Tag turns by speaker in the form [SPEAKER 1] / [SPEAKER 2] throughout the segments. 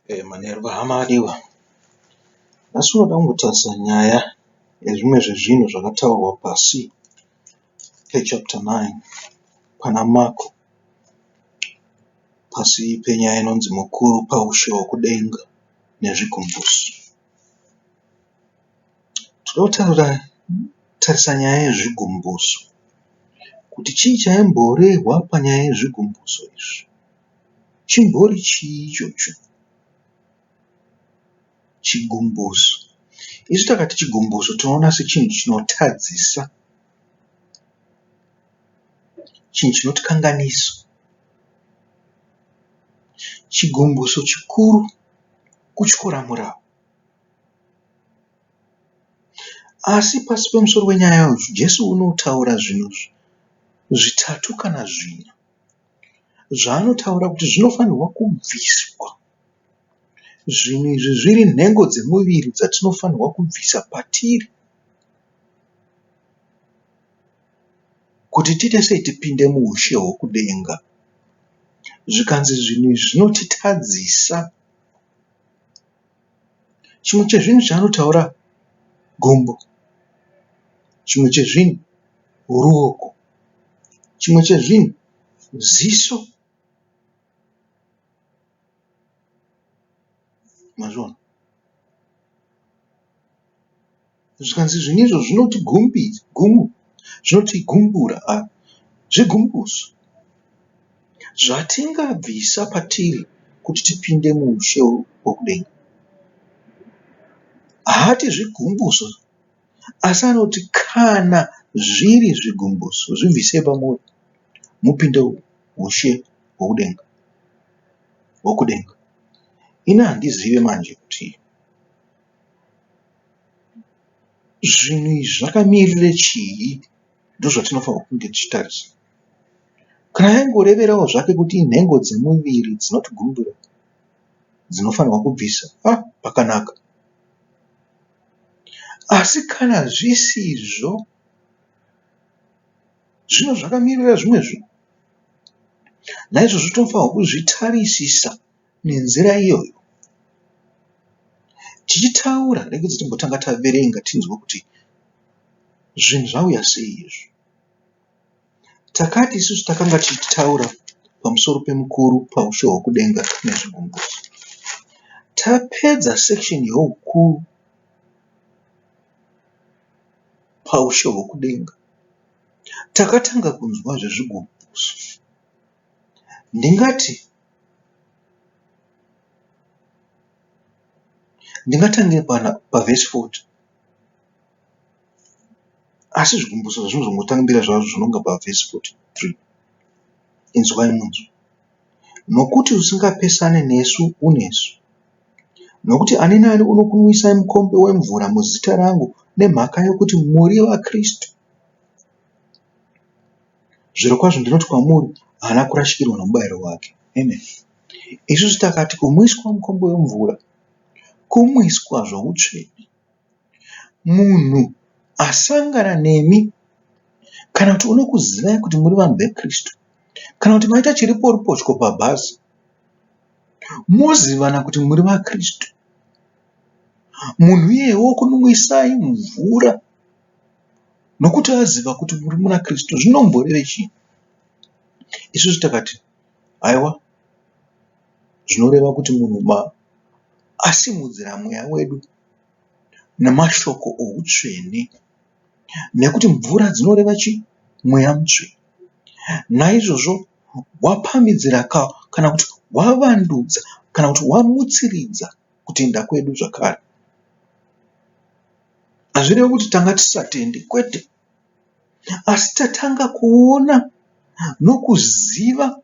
[SPEAKER 1] Manheru hama adiwa, nhasi unoda kungotarisa nyaya yezvimwe zvezvinhu zvakataurwa pasi pechapita 9 pana Mark, pasi penyaya inonzi mukuru paushe hwekudenga nezvigumbuso. Toda kutarisa nyaya yezvigumbuso kuti chii chaimborehwa panyaya yezvigumbuso izvi. Chimbori chii ichocho chigumbuso? Isu takati chigumbuso tinoona sechinhu chinotadzisa, chinhu chinotikanganisa. Chigumbuso chikuru kutyora murau. Asi pasi pemusoro wenyaya uyu Jesu unotaura zvinhu zvitatu kana zvina zvaanotaura kuti zvinofanirwa kubviswa. Zvinhu izvi zviri nhengo dzemuviri dzatinofanirwa kubvisa patiri kuti tiite sei tipinde muushe hwekudenga. Zvikanzi zvinhu izvi zvinotitadzisa. Chimwe chezvinhu chaanotaura gumbo, chimwe chezvinhu ruoko, chimwe chezvinhu ziso. Mazviona? Zvikanzi zvinhu izvo zvinotigumbura zvigumbuso zvatingabvisa patiri kuti tipinde muushe hwekudenga. Haati zvigumbuso, asi anoti kana zviri zvigumbuso zvibvisei pamwoyo mupinde muushe hwekudenga. Ini handizive manje kuti zvinhu izvi zvakamirire chii. Ndozvatinofanirwa kunge tichitarisa. Kana aingoreverawo zvake kuti inhengo dzemuviri dzinotigumbura dzinofanirwa kubvisa, pakanaka. Asi kana zvisizvo, zvino zvakamirira zvimwe zvinhu. Naizvozvo tinofanirwa kuzvitarisisa nenzira iyoyo. Tichitaura, regai timbotanga taverenga tinzwe kuti zvinhu zvauya sei izvi. Takati isusu takanga tichitaura pamusoro pemukuru paushe hwekudenga nezvigumbuso. Tapedza section yeukuru paushe hwekudenga, takatanga kunzwa zvezvigumbuso. Ndingatangira pavhesi 40. Asi zvigumbuso zvazvinozongotambira zvazvo zvinonga pavhesi 43. Inzwai munzwe. Nokuti usingapesane nesu unesu. Nokuti ani naani unokunwisai mukombe wemvura muzita rangu nemhaka yokuti muri vaKristu. Zvirokwazvo ndinoti kwamuri, haana kurashikirwa nomubayiro wake. Amen. Isusu takati kumwiswa mukombe wemvura, kumwiswa zvoutsvene. Munhu asangana nemi, kana kuti unokuzivai kuti muri vanhu veKristu, kana kuti maita chiriporipochwo pabhazi, mozivana kuti muri vaKristu, munhu iyewo kunwisai mvura nokuti aziva kuti muri muna Kristu, zvinomboreve chii? Isusu takati aiwa, zvinoreva kuti munhu asimudzira mweya wedu namashoko outsvene, nekuti mvura dzinoreva chii? Mweya mutsvene. Naizvozvo wapamhidzira kana kuti wavandudza kana kuti wamutsiridza kutenda kwedu zvakare. Hazvirevi kuti tanga tisatende, kwete. Asi tatanga kuona nokuziva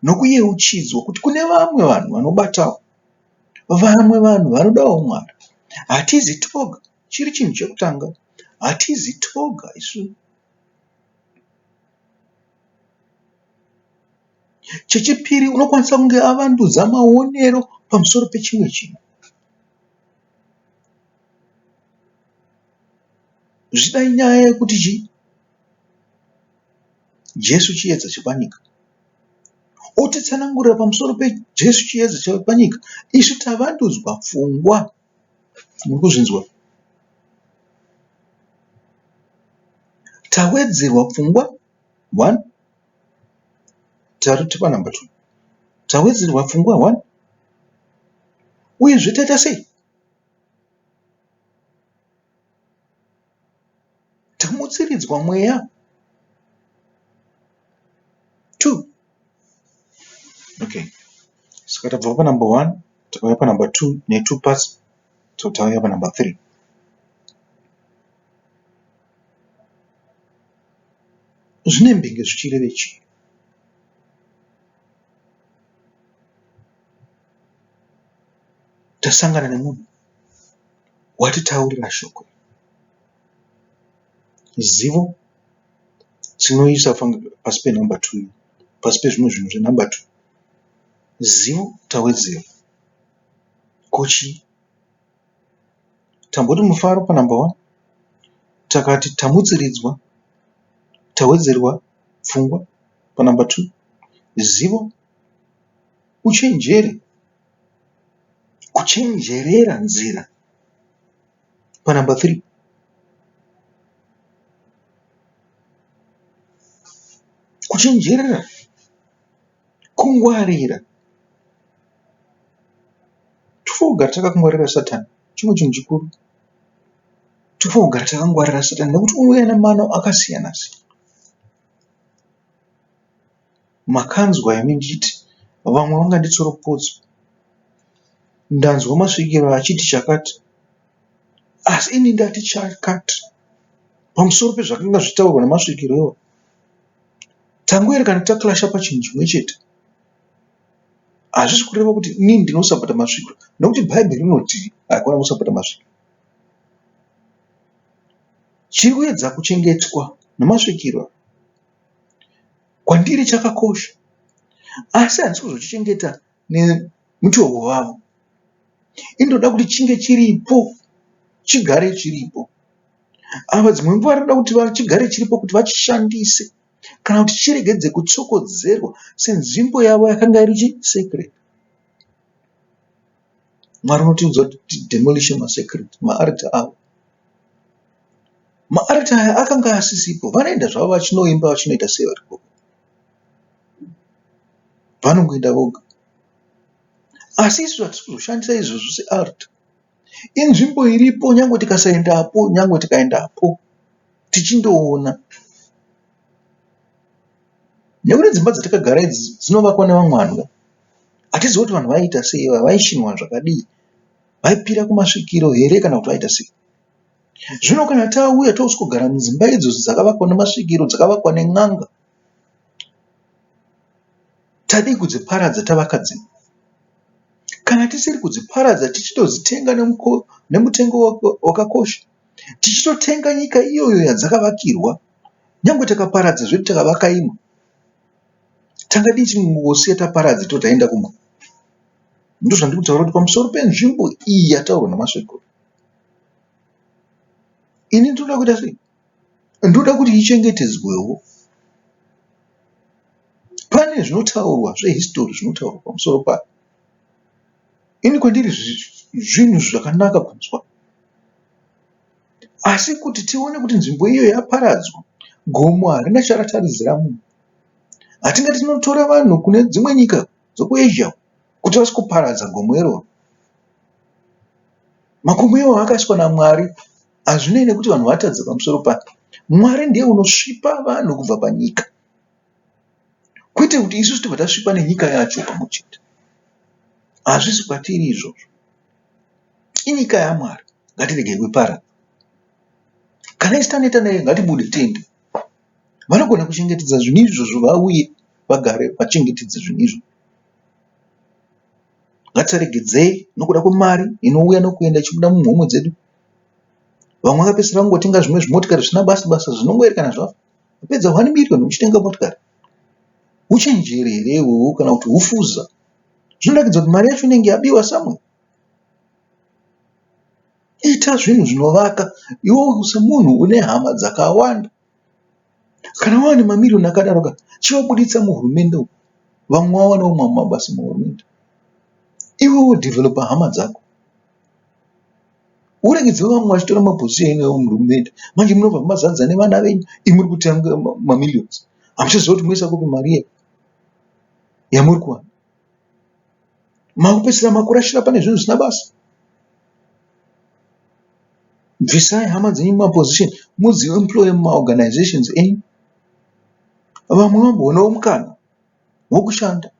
[SPEAKER 1] nokuyeuchidzwa kuti kune vamwe vanhu vanobatawo, vamwe vanhu vanodawo Mwari. Hatizi toga, chiri chinhu chekutanga. Hatizi toga isu. Chechipiri, unokwanisa kunge avandudza maonero pamusoro pechimwe chinhu. Zvida inyaya yekuti Jesu chiedza chepanyika. otitsanangurira pamusoro pejesu chiedza chepanyika. Isu tavandudzwa pfungwa. Muri kuzvinzwa? Tawedzerwa pfungwa 1. Tari panumber 2. Tawedzerwa pfungwa 1. Uyezve taita sei? Tamutsiridzwa mweya 2. Okay. Saka tabva panumber 1 takauya panumber 2 ne2 parts. So tauya panumber 3. Zvine mbinge zvichireve chii? Tasangana nemunhu watitaurira shoko. Zivo tinoisa pasi penumber 2, pasi pezvimwe zvinhu zvenumber 2. Zivo tawedzera. Kochi tamboti mufaro panumber 1, takati tamutsiridzwa, tawedzerwa pfungwa panumber 2. Zivo, uchenjere, kuchenjerera nzira panumber 3. Kuchenjerera, kungwarira. Tofanira kugara takangwarira Satani. Chimwe chinhu chikuru. Tofanira kugara takangwarira Satani nekuti unouya nemano akasiyana siyana. Makanzwa imi nditi vamwe vanganditsoropodza. Ndanzwa masvikiro achiti chakati. Asi ini ndati chakati. Pamusoro pezvakanga zvitaurwa namasvikiro iwo. Tangoerekana takilasha pachinhu chimwe chete. Hazvisi kureva kuti inini ndinosapota masvikiro. Nokuti Bhaibheri rinoti hakuna kusapota masvikiro. Chiri kuedza kuchengetwa namasvikiro kwandiri chakakosha. Asi handisi kuzochichengeta nemutovo wavo. Inoda kuti chinge chiripo, chigare chiripo. Ava dzimwe nguva vanoda kuti chigare chiripo kuti vachishandise kana kuti chiregedze kutsokodzerwa senzvimbo yavo yakanga iri sacred. Mwari unotiudza kuti demolition masacred, maaltar avo. Maaltar aya akanga asisipo. Vanoenda zvavo vachinoimba vachinoita sei varipo. Vanongoenda voga. Asi isu hatisi kuzoshandisa izvozvo sealtar. Inzvimbo iripo nyangwe tikasaendapo, nyangwe tikaendapo tichindoona. Nekuti dzimba dzatakagara idzi dzinovakwa nevamwe vanhu. Hatizivi kuti vanhu vaiita sei, vaishinwa zvakadii, vaipira kumasvikiro here kana kuti vaita sei. Zvino kana tauya tosvikogara mudzimba idzodzo dzakavakwa nemasvikiro, dzakavakwa nen'anga, tadii kudziparadza tavaka dzimwe. Kana tisiri kudziparadza tichitodzitenga nemutengo wakakosha, tichitotenga nyika iyoyo yadzakavakirwa, nyangwe takaparadza zvedu takavaka imwe, tangadii tingosiya taparadza totaenda kumwe. Ndozvandiri kutaura kuti pamusoro penzvimbo iyi yataurwa namasvikiro, ini ndoda kuita sei? Ndoda kuti ichengetedzwewo. Pane zvinotaurwa zvehistori zvinotaurwa pamusoro payo. Ini kwandiri zvinhu zvakanaka kunzwa. Asi kuti tione kuti nzvimbo iyo yaparadzwa, gomo harina charataridzira munhu. Hatingati tinotora vanhu kune dzimwe nyika dzekuAsia kuti vasikuparadza gomo iroro. Makomo iwo akaiswa naMwari. Hazvinei nekuti vanhu vatadza pamusoro payo. Mwari ndiye unosvipa vanhu kubva panyika. Kwete kuti isusu tibva tasvipa nenyika yacho pamwe chete. Hazvisi kwatiri izvozvo. Inyika yaMwari, ngatirege kuiparadza. Kana isi taneta naye ngatibude tende. Vanogona kuchengetedza zvinhu izvozvo, vauye vagare vachengetedze zvinhu izvo. Ngatisaregedzei nokuda kwemari inouya nokuenda ichibuda mumhomho dzedu. Vamwe vakapedzisira kungotenga zvimwe zvimotikari zvisina basa zvinongoerekana zvafa. Wapedza 1 million uchitenga motikari. Uchenjererewo kana kuti hufuza. Zvinoratidza kuti mari yacho inenge yabiwa samwe. Ita zvinhu zvinovaka. Iwo semunhu une hama dzakawanda, kana wane mamirioni akadaro, chivabuditsa muhurumende umu. vamwe wawanawo mamwe mabasa muhurumende. Iwewo developa hama dzako, uregedze vamwe vachitora mapozisheni ewo muhurumende. Manje munobva mazadza nevana venyu, imuri kutanga mamiliyoni, hamuchiziva kuti moisa kupi mari yamuri kuwana. Makupedzisira makurashira pane zvinhu zvisina basa. Bvisai hama dzenyu mumapozisheni, mudziemploye mumaorganizations enyu. Vamwe vamboonawo mukana wokushanda.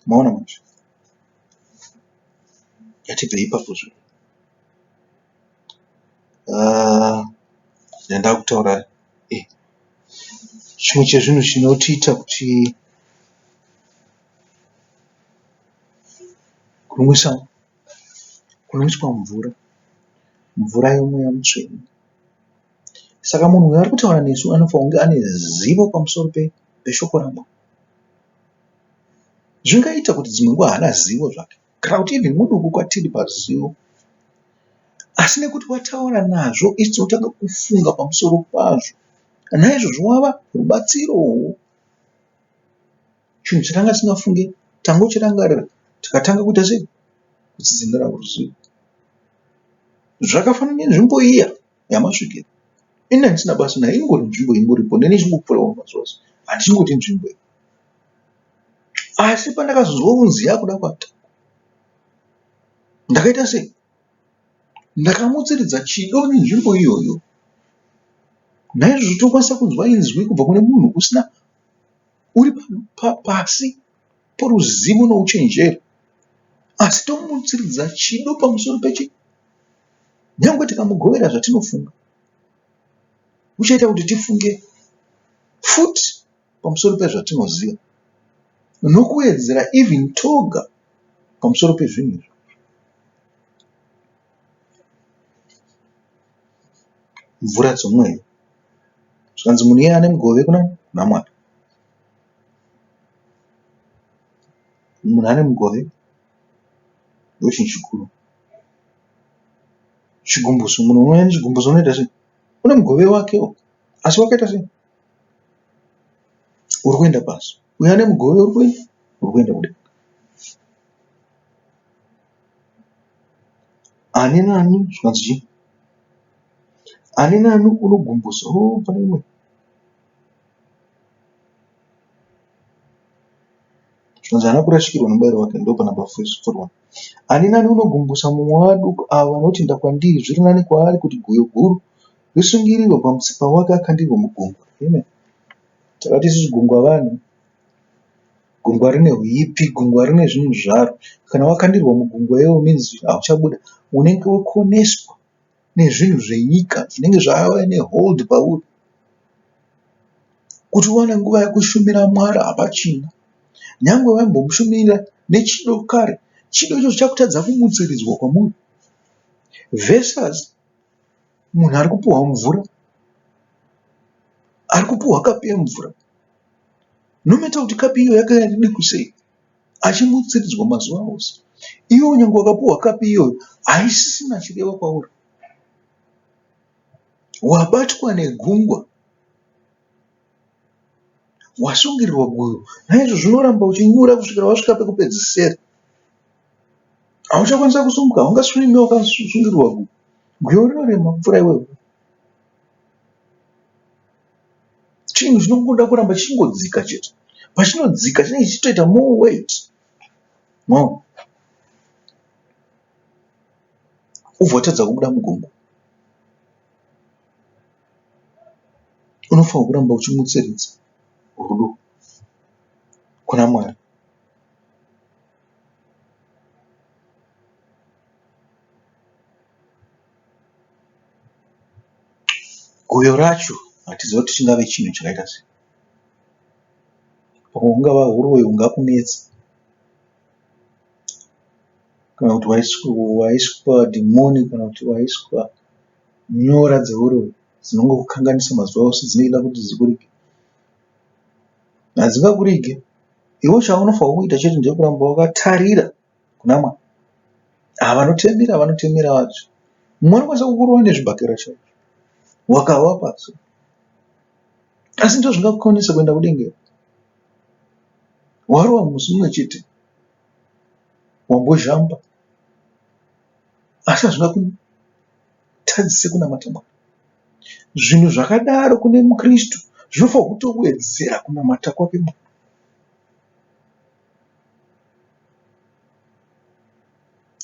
[SPEAKER 1] Maona manje yatibve ipapo zvino. Ndenda kutaura chimwe chezvinhu chinotiita kuti kunomwiswa mvura yomweya mutsvene. Saka munhu uyo ari kutaura nesu anofanira kunge ane zivo pamusoro peshoko raMwari. Zvingaita kuti dzimwe nguva haana zivo zvake, kana kuti ibvi muduku kwatiri pazivo, asi nekuti wataura nazvo isu tinotanga kufunga pamusoro pazvo. Naizvozvo wava rubatsirowo. Chinhu chatanga tisingafunge tangochirangarira tikatanga kuita sei? Kudzidzira ruzivo. Zvakafanana nenzvimbo iya yamasvikira. Ina ndisina basa nayo, ingori nzvimbo ingoripo, ndine chingopfurawo mazuva ose. Handichingoti nzvimbo iyi. Asi pandakazozwa kunzi yakuda kuata, ndakaita sei? Ndakamutsiridza chido nenzvimbo iyoyo. Naizvozvo tokwanisa kunzwa inzwi kubva kune munhu usina, uri pasi poruzivo nouchenjeri, asi tomutsiridza chido pamusoro pechi. Nyangwe tikamugovera zvatinofunga, uchaita kuti tifunge futi pamusoro pezvatinoziva, nokuwedzera even toga pamusoro pezvinhu izvi. Mvura dzomweyo, zvanzi munhu iye ane mugove kuna Mwari. Munhu ane mugove ndochinhu chikuru. Chigumbuso, munhu unouya nechigumbuso unoita sei? Une mugove wakewo, asi wakaita sei? Uri kuenda pasi. Uyo ane mugove uri kuenda kudenga. Ani nani, zvanzi chii? Ani nani unogumbusa pane imwe. Zvanzi haana kurashikirwa nomubayiro wake, ndo panamba 41. Ani nani unogumbusa mumwe waduku ava vanotenda kwandiri, zviri nani kwaari kuti guyo guru risungirirwe pamutsipa wake akandirwa mugungwa. Amen. Takati isusu gungwa vanhu, gungwa rine huipi, gungwa rine zvinhu zvaro. Kana wakandirwa mugungwa iwo means hauchabuda, unenge wakoneswa nezvinhu zvenyika zvinenge zvava nehold pauri. Kuti uwane nguva yekushumira Mwari hapachina. Nyangwe waimbomushumira nechido kare, chido icho chakutadza kumutsiridzwa kwamunhu. Versus munhu ari kupuhwa mvura, ari kupuhwa kapi yemvura, nometa kuti kapi iyo yakanga ridiku sei, achimutsiridzwa mazuva ose. Iwo nyangwe wakapuhwa kapi iyoyo, haisisina chireva kwauri. Wabatwa negungwa, wasungirirwa guyo, naizvo zvinoramba uchinyura kusvikira wasvika pekupedzisira. Hauchakwanisa kusumuka, haungasvimi wakasungirirwa guyo. Guyo rinorema mvura iwewe. Chinhu chinongoda kuramba chingodzika chete. Pachinodzika chinenge chichitoita more weight. No. Ubva watadza kubuda mugungwa. Unofanira kuramba uchimutsiridza rudo kuna Mwari. Guyo racho hatiziva kuti chingave chinhu chakaita sei. Pamwe ungava huroyi hungakunetsa, kana kuti waiswa dhimoni, kana kuti waiswa nyora dzehuroyi dzinongokukanganisa mazuva ose, dzinoita kuti dzikurige. Hadzingakurige. Iwo chaunofanira kuita chete ndekuramba wakatarira kuna Mwari. Vanotemera vacho. Mumwe anokwanisa kukurova nezvibhakera chaizvo, wakawa pasi. asi ndo zvingakukonesa kuenda kudenga. Warowa musi mumwe chete wambozhamba, asi hazvina kutadzise kunamata Mwari. Zvinhu zvakadaro kune mukristu zvinofanira kutowedzera kunamata kwake Mwari.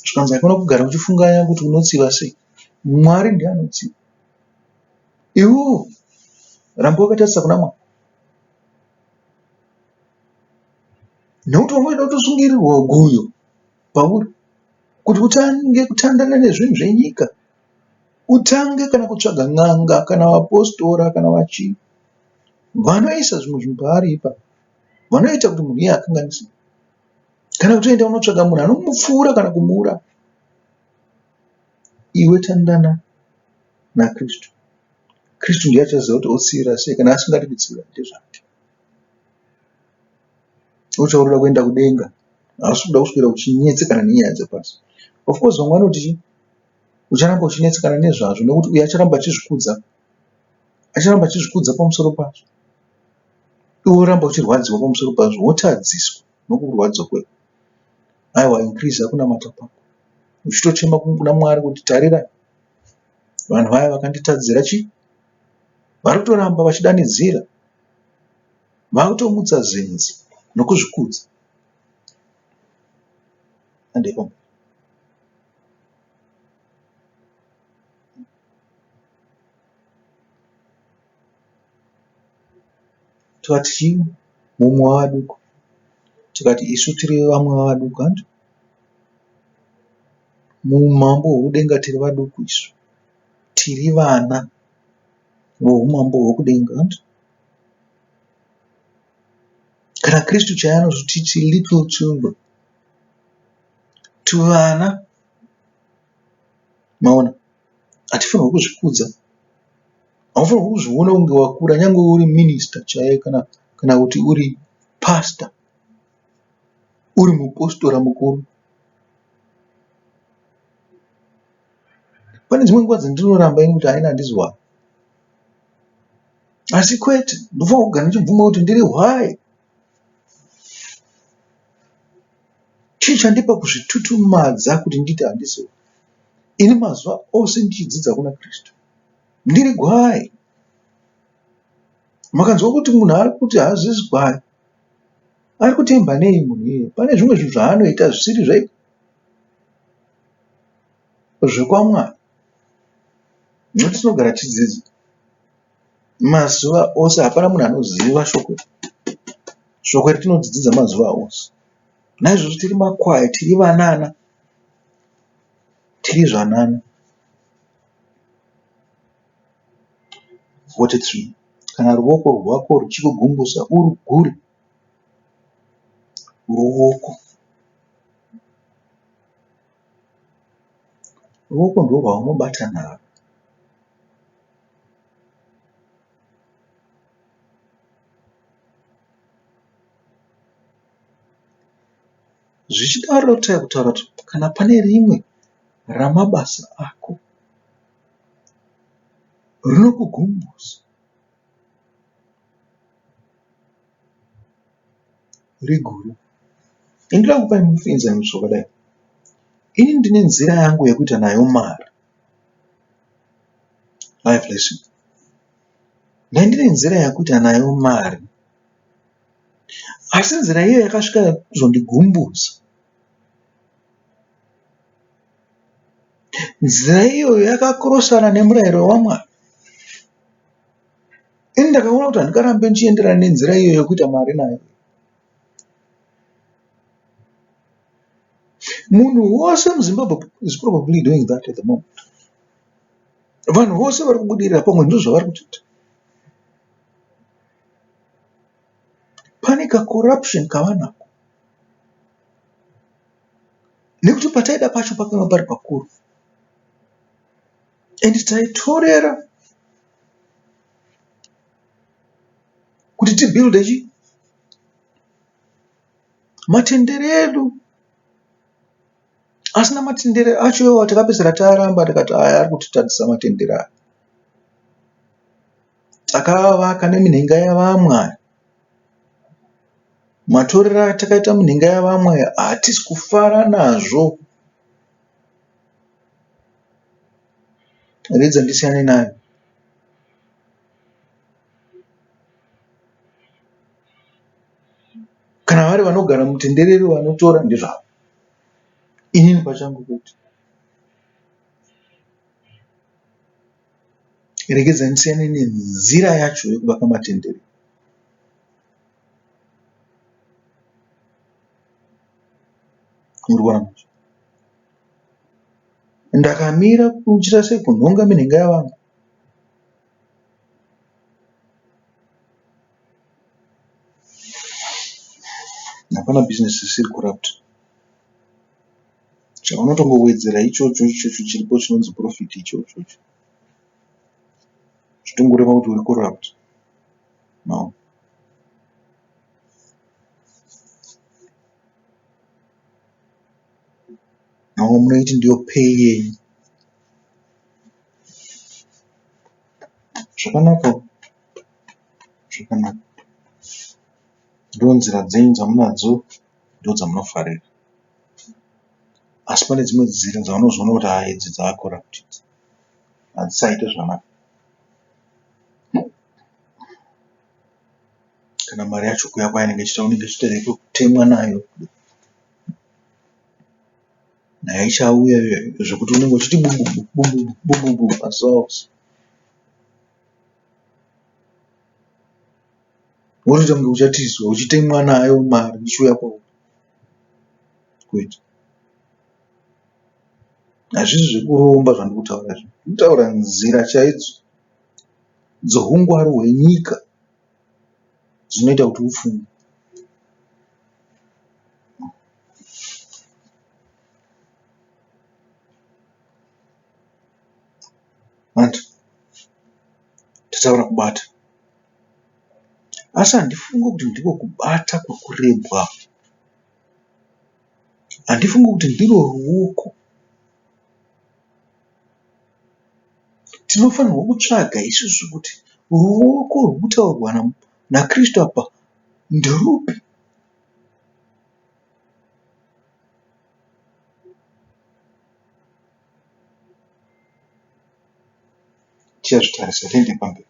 [SPEAKER 1] Zvikanzi hakuna kugara uchifunganya kuti unotsiva sei. Mwari ndiye anotsiva. Iwewo ramba wakatarisa kuna Mwari. Nokuti ungoda kutosungirirwa guyo pauri kuti utange kutandana nezvinhu zvenyika, utange kana kutsvaga n'anga kana vapostora kana vachii. Vanoisa zvimwe zvinhu paari ipa, vanoita kuti munhu iye akanganise. Kana kutoenda unotsvaga munhu anomupfuura kana kumuuraya. Iwe tandana naKristu. Kristu ndiye achaziva kuti otsivira sei. Kana asingadi kutsivira ndezvake. Uchaurira kuenda kudenga, asi kuda kuswera uchinyetsekana nenyaya dzepasi. Of course vamwe vanoti ucharamba uchinetsekana nezvazvo nekuti uye acharamba achizvikudza pamusoro pazvo. Iwe uramba uchirwadziwa pamusoro pazvo, wotadziswa nokurwadziwa kweko. Aiwa, increase kunamata kwako. Uchitochema kuna Mwari kuti tarira, vanhu vaya vakanditadzira chii? Vari kutoramba vachidanidzira, vari kutomutsa zenzi nokuzvikudza. Andeko. Tikati chii? Mumwe wavaduku. Tikati isu tiri vamwe vavaduku handu. Muumambo hwokudenga tiri vaduku isu. Tiri vana voumambo hwokudenga handu. Kana Kristu chaiye anozoti tiri little children. Tuvana. Maona, hatifanirwi kuzvikudza. Haufanirwi kuzviona kunge wakura, nyange uri minista chaiye kana kuti uri pastor, uri mupostora mukuru. Pane dzimwe nguva dzandinoramba ini kuti haina handizwa. Asi kwete, ndofanira kugara ndichibvuma kuti ndiri hwai. Chii chandipa kuzvitutumadza kuti nditi handizwa? Ini mazuva ose ndichidzidza kuna Kristu, ndiri gwai. Makanzwa kuti munhu ari kuti hazizi gwai, ari kutemba nei munhu iye? Pane zvimwe zvinhu zvaanoita zvisiri zvekwamwari. Notinogara tichidzidza mazuva ose, hapana munhu anoziva shoko. Shoko retinodzidzidza mazuva ose. Naizvozvo tiri makwai, tiri vanana, tiri zvanana. 43. Kana ruoko rwako ruchikugumbusa, urugure. Ruoko ndwo rwaunobata narwo. Zvichidaro kutaura kuti kana pane rimwe ramabasa ako rinokugumbusa, riguru. Indira kupai mufinzaniso wakadai. Ini ndine nzira yangu yekuita nayo mari. Life lesson. Ndine nzira yekuita nayo mari. Asi nzira iyo yakasvika kuzondigumbusa. Nzira iyo yakakorosana nemurayiro waMwari. Ini ndakaona kuti handingarambe ndichienderana nenzira iyo yekuita mari nayo. Munhu wose muZimbabwe is probably doing that at the moment. Vanhu vose vari kubudirira pamwe ndizvo zvavari kutoita. Pane kacorruption kavanako. Nekuti pataida pacho pakanga pari pakuru. And taitorera kuti tibuilde matendere edu. Asina matendere acho iwo takapedzisira taramba tikati aya ari kutitadzisa matendere aya. takavaka neminhenga yavamwe. Matorero atakaita minhenga yavamwe hatisi kufara nazvo. Redza ndisiyane nayo. Kana vari vanogara mutenderero vanotora ndezvavo. Inini pachangu kuti regedza ndisiyane nenzira yacho yekuvaka matendere. Ndakamira kuchita sekunhonga minhenga yavamwe. Hapana bhizinesi risiri kurapta. Chaunotongowedzera ichocho chiripo chinonzi profit ichocho. Chitongoreva kuti uri kurapta. No. Mamwe munoiti ndiyo pay yenyu. Zvakanaka. Zvakanaka. Ndiyo nzira dzenyu dzamunadzo, ndiyo dzamunofarira. Asi pane dzimwe nzira dzaunozoona kuti idzi dzaakoraptid. Hadzisaite zvakanaka. Kana mari yacho kuuya kwainenge ichiita unenge ichiita kutemwa nayo. Nayo ichauya zvekuti unenge uchiti bububu pasource. Wotoita kunge uchatizwa uchitemwa nayo mari ichiuya kwauri. Kwete. Hazvisi zvekuromba zvandiri kutaura izvi. Ndiri kutaura nzira chaidzo dzoungwaru hwenyika dzinoita kuti ufunge. Vantu, tataura kubata. Asi handifungi kuti ndiko kubata kwekurebwa. Handifungi kuti ndiro ruoko. Tinofanirwa kutsvaga isusu kuti ruoko rwekutaurwa naKristu apa nderupi. Tichazvitarisa tiende pamberi.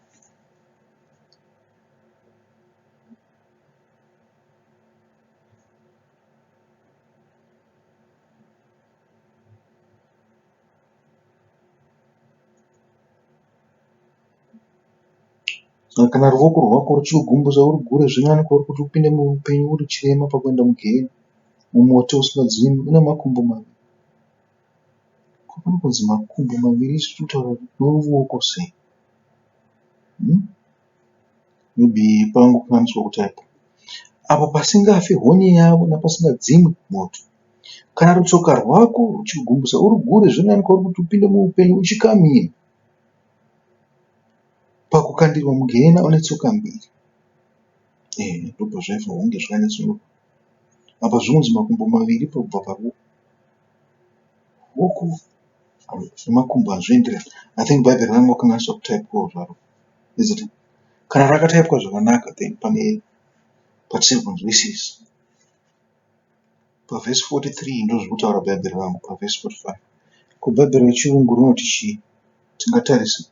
[SPEAKER 1] Kana ruoko rwako ruchigumbusa uri gure zvinyane kwauri kuti upinde muupenyu uri chirema pakuenda mugehena, mumoto usingadzimwi, une makumbo maviri. Kwapano kunzi makumbo maviri isi kutaura kuti noruoko sei? Maybe pangokanganiswa kutaipa. Apa pasingafi honye yavo napasingadzimwi moto. Kana rutsoka rwako ruchigumbusa uri gure zvinyane kwauri kuti upinde muupenyu uchikamhina pakukandirwa mugehena une tsoka mbiri. Ndobva zvaifa hunge zvakanyatsonoka. Apa zvinonzi makumbo maviri pakubva paruoko. Ruoko nemakumbo hazvienderani. I think Bhaibheri rangu wakanganiswa kutaipwawo zvaro. Kana rakataipwa zvakanaka then pane patisiri kunzwisisa. Pavhesi 43 ndozviri kutaura Bhaibheri rangu. Pavhesi 45 kuBhaibheri rechirungu rinoti chii? Tingatarisa.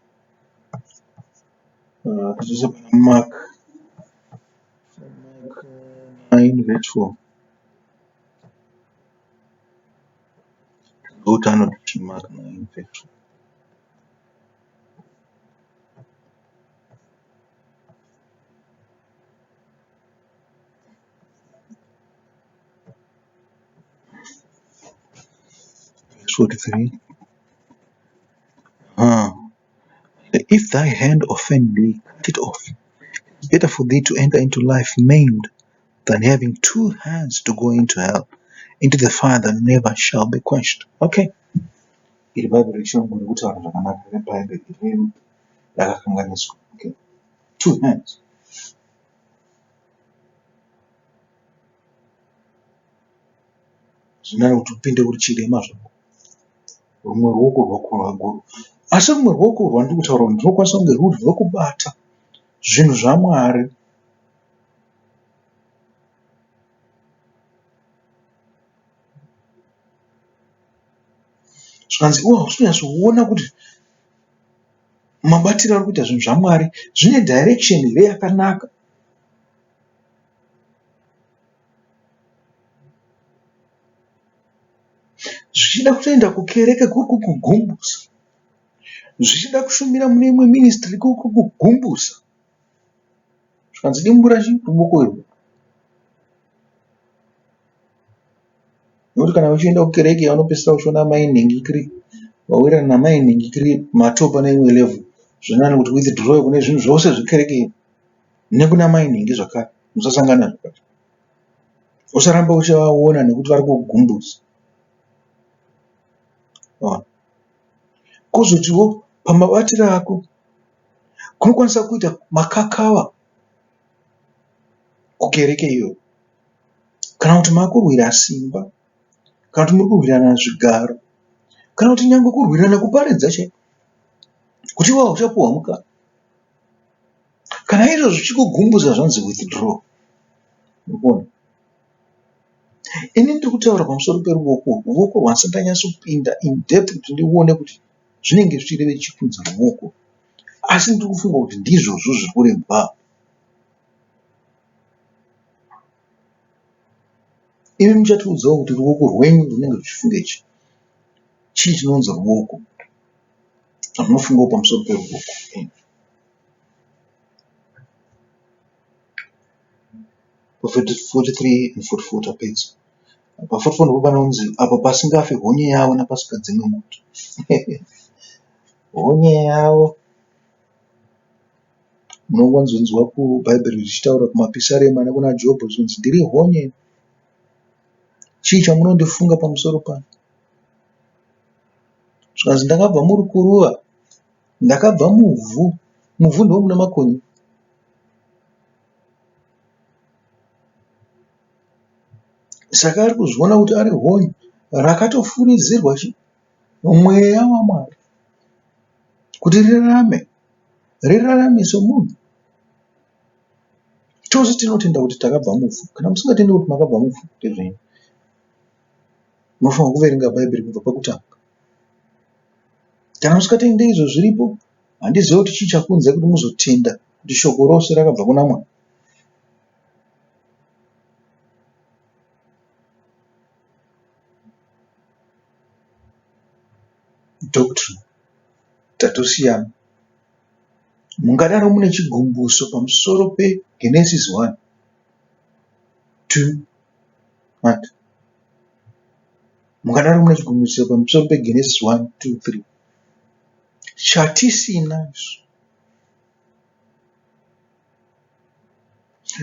[SPEAKER 1] Tichisa pana Mark 9 verse 4. Ndokuti anoti Mark 9 verse 4. Verse 43. If thy hand offend thee, cut it off. It's better for thee to enter into life maimed than having two hands to go into hell, into the fire that never shall be quenched. Okay. Iri Bhaibheri rechirungu riri kutaura zvakanaka. Bhaibheri iri rakakanganiswa. Okay. Two hands. Zvinare kuti upinde uri chirema zvako. Rumwe ruoko rwako rwaguru. Asi rumwe ruoko rwandiri kutaura rwunokwanisa kunge rwuri rwekubata zvinhu zvaMwari. Zvanzi unyatsoona kuti mabatiro ari kuita zvinhu zvaMwari zvine direction yakanaka. Zvichida kutoenda kukereke kuri kukugumbusa, zvichida kushumira mune imwe ministry kuri kukugumbusa. Zvanzi dimbura ruoko irwo. Nokuti kana uchienda kukereke unopedzisira uchiona mainhingikiri, wawirana namainhingikiri matopa neimwe level. Zvinani kuti withdraw kune zvinhu zvose zvekereke nekuna mainhingi zvakare, musasangana zvakare. Usaramba uchivaona nekuti vari kukugumbusa. Kozotiwo pamabatiro ako kunokwanisa kuita makakava kukereke iyo. Kana kuti makurwira simba, kana kuti muri kurwirana zvigaro, kana kuti nyange kurwirana kuparidza chaiko, kuti iwawo uchapuhwa mukana. Kana izvo zvichikugumbusa zvanzi withdraw. Unoona? Ini ndiri kutaura pamusoro peruoko. Ruoko rwasati ndanyatsopinda in depth kuti ndione kuti zvinenge zvichireva chikunze ruoko. Asi ndiri kufunga kuti ndizvozvo zviri kurembwa. Imi muchatiudzawo kuti ruoko rwenyu runenge ruchifunga ichi chii chinonzi ruoko. Zvamunofungawo pamusoro peruoko. 43 and 44 tapedza. Pa44 ndipo panonzi apo pasingafe honye yavo napasikadzimwe moto. Honye yavo munowanzonzwa kuBhaibheri richitaura kumapisarema nekuna Jobho zvinzi ndiri honye. Chii chamunondifunga pamusoro pano? Zvikanzi ndakabva muri kuruva, ndakabva muvhu. Muvhu ndimo muna makonye. Saka ari kuzviona kuti ari honye rakatofuridzirwa mweya waMwari kuti rirarame somunhu. Tose tinotenda kuti takabva muvhu. Kana musingatendi kuti makabva muvhu, ndezvenyu. Munofanira kuverenga Bhaibheri kubva pakutanga. Kana musingatendi izvo zviripo, handizivi kuti chii chakunze kuti muzotenda kuti shoko rose rakabva kuna Mwari. Doctrine tatosiyana. Mungadaro mune chigumbuso pamusoro peGenesis 1, 2, and mungadaro mune chigumbuso pamusoro peGenesis 1, 2, 3. Chatisina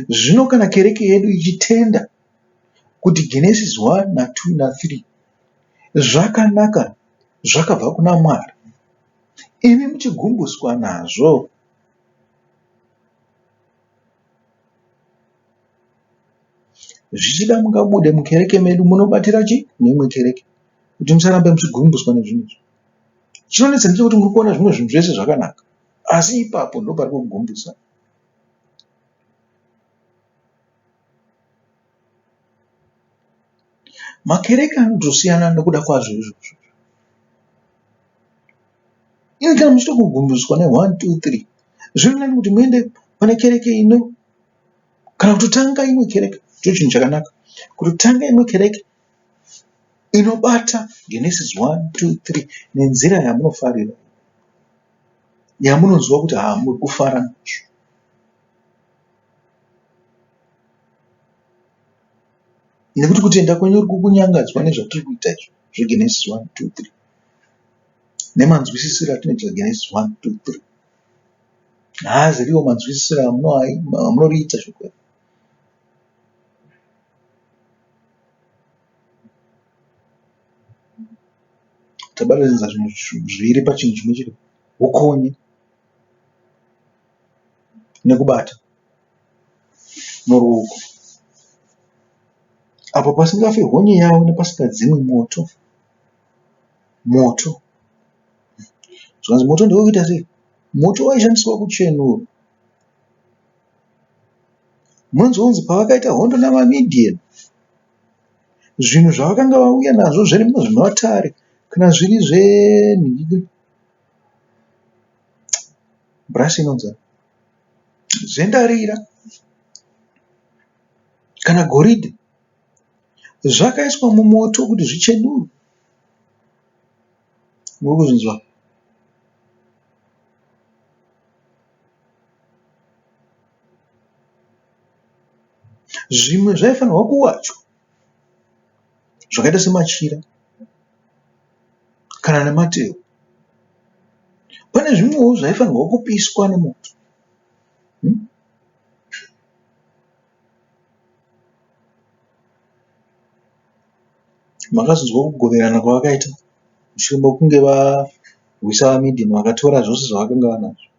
[SPEAKER 1] zvino kana kereke yedu ichitenda kuti Genesis 1 na 2 na 3 zvakanaka, zvakabva kuna Mwari, imi muchigumbuswa nazvo. Zvichida mungabude mukereke medu munobatira chii neimwe kereke kuti musarambe muchigumbuswa nezvinhu izvi. Chinonetsa ndechekuti muri kuona zvimwe zvinhu zvese zvakanaka, asi ipapo ndo pari kugumbusa. Makereke anotosiyana nekuda kwazvo izvozvo. Ini kana muchida kugumbuswa ne1, 2, 3 zvinonani kuti muende pane kereke ino, kana kutotanga imwe kereke. Icho chinhu chakanaka kuti tanga imwe kereke inobata Genesis 1, 2, 3 nenzira yamunofarira, yamunonzwa kuti muri kufara nazvo. Nekuti kutenda kwenyu kuri kunyangadzwa nezvatiri kuita izvo zveGenesis 1, 2, 3 nemanzwisisiro atinoita Genesis 1, 2, 3. Haaziriwo manzwisisiro amunoriita shoko. Tabatanidza zvinhu zviri pachinhu chimwe chete: ukonye nekubata noruoko. Apo pasingafe honye yavo nepasingadzimwe moto. Moto zvanzi moto ndewe kuita sei? Moto waishandiswa kuchenura munzonzi pavakaita hondo navaMidhian, zvinhu zvavakanga vauya nazvo zvirimo zvinovatare, kana zviri brasi inonzi zvendarira kana goridhe, zvakaiswa mumoto kuti zvichenuruwe. Muri kuzvinzwa? Zvimwe zvaifanirwa kuwachwa zvakaita semachira kana nematehwe. Pane zvimwewo zvaifanirwa kupiswa nemoto. Makazonzwa kugoverana kwavakaita mushure mekunge varwisa vaMidhian vakatora zvose zvavakanga vanazvo.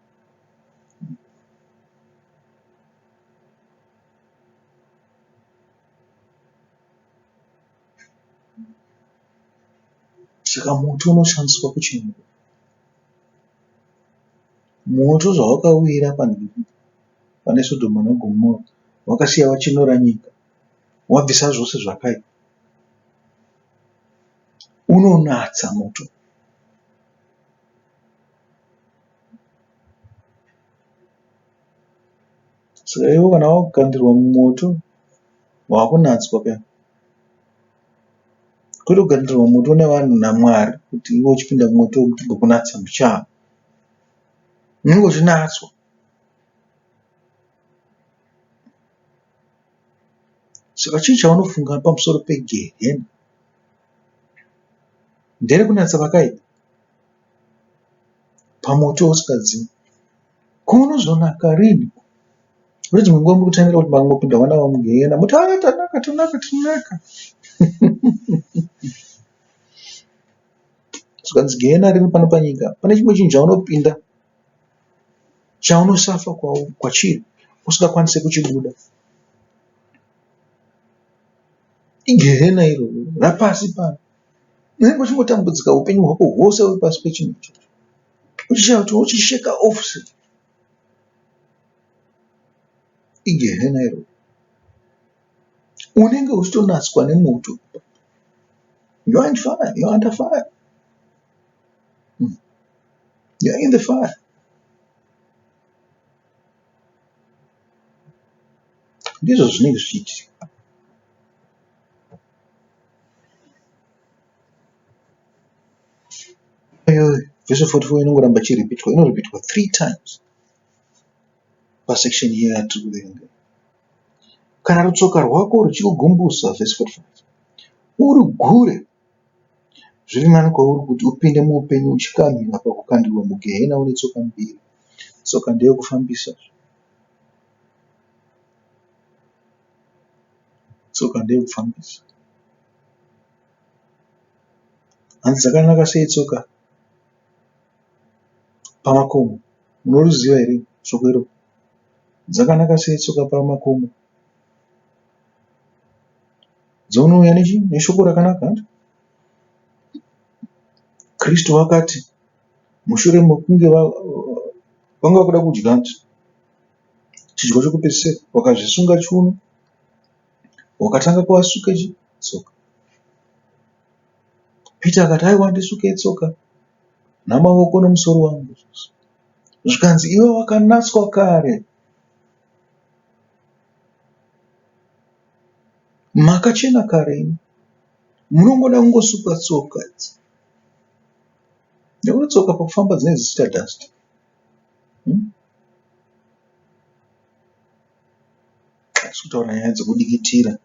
[SPEAKER 1] Saka moto unoshandiswa kuchenura. Moto zvawakawira pane Sodhomu neGomora wakasiya wachenura nyika, wabvisa zvose zvakaipa. Unonatsa moto. Saka ivo kana wakukandirwa mumoto wakunatswa pya. Kwete kugandirwa moto nevanhu naMwari kuti iwe uchipinda mumoto kunatsa muchava. Unenge uchinatswa. Saka chii chaunofunga pamusoro peGehena? Ndere kunatsa vakaipa pamoto usingadzimwi. Kunozonaka rini? Kuti munguva mukutangira kuti mangopinda vana vamuGehena muti tonaka. Zvikanzi Gehena riri pano panyika, pane chimwe chinhu chaunopinda chaunosafa kwachiri usingakwanisi kuchibuda. IGehena iro rapasi pano. Unenge uchingotambudzika upenyu hwako hwose uri pasi pechinhu ichocho, uchishaya kuti uchisheka ofu. IGehena iro unenge uchitonatswa nemoto. You are in fire. You are under fire. You are in the fire. Ndizvo zvinenge zvichiitika. Verse 44 inongoramba ichiripitwa. Inoripitwa 3 times pasection here yatiri kuverenga. Kana rutsoka rwako ruchikugumbusa, verse 45, urugure. Zviri nani kwauri kuti upinde muupenyu uchikamhina pakukandirwa muGehena une tsoka mbiri. Tsoka ndeyokufambisa. Tsoka ndeyokufambisa. Hanzi dzakanaka sei tsoka pamakomo? Munoriziva here shoko iro? Dzakanaka sei tsoka pamakomo? Dzounouya neshoko rakanaka. Kristu wakati mushure mekunge vanga vakuda kudya chidyo chokupedzisira, wakazvisunga chiuno, wakatanga kuvasuke tsoka. Peter akati aiwa ndisuke tsoka namaoko nomusoro wangu. Zvikanzi iwe wakanatswa kare, makachena kare, munongoda kungosuka tsoka idzi. Nekuti tsoka pakufamba dzinenge dzichita dust. Kutaura nyaya dzekudikitira.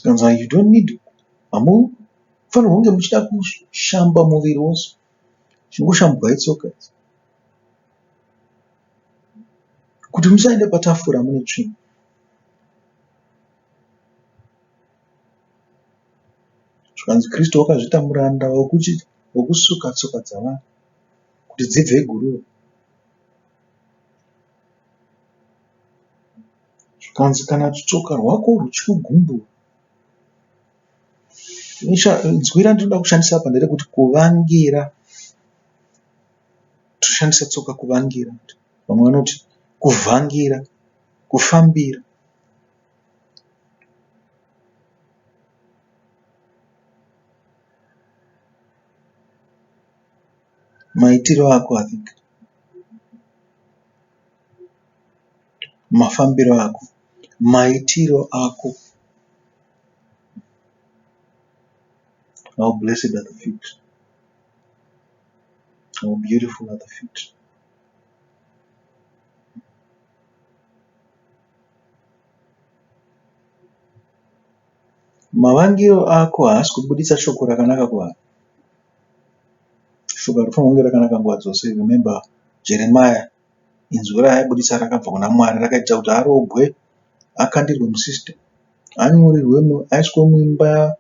[SPEAKER 1] You don't need, hamufanirwa kunge muchida kushamba muviri wose. Chingoshambwai tsoka idzi kuti musaende patafura mune tsvina. Zvikanzi Kristu wakazviita muranda wokusuka tsoka dzavanhu kuti dzibve gurura. Zvikanzi kana tsoka rwako ruchikugumbura, nzwi randinoda kushandisa apa nderekuti kuvangira. To vanoshandisa tsoka kuvangira, vamwe vanoti kuvhangira, kufambira. Maitiro ako, I think. Mafambiro ako, maitiro ako. How blessed are the feet. How beautiful are the feet. Mavangiro ako haasi kubuditsa shoko rakanaka kuvanhu. Shoko rinofanira kunge rakanaka nguva dzose. Remember, Jeremiah, inzwi raaibuditsa rakabva kuna Mwari rakaita kuti arobwe, akandirwe musystem, anyorirwe, aiswe muimba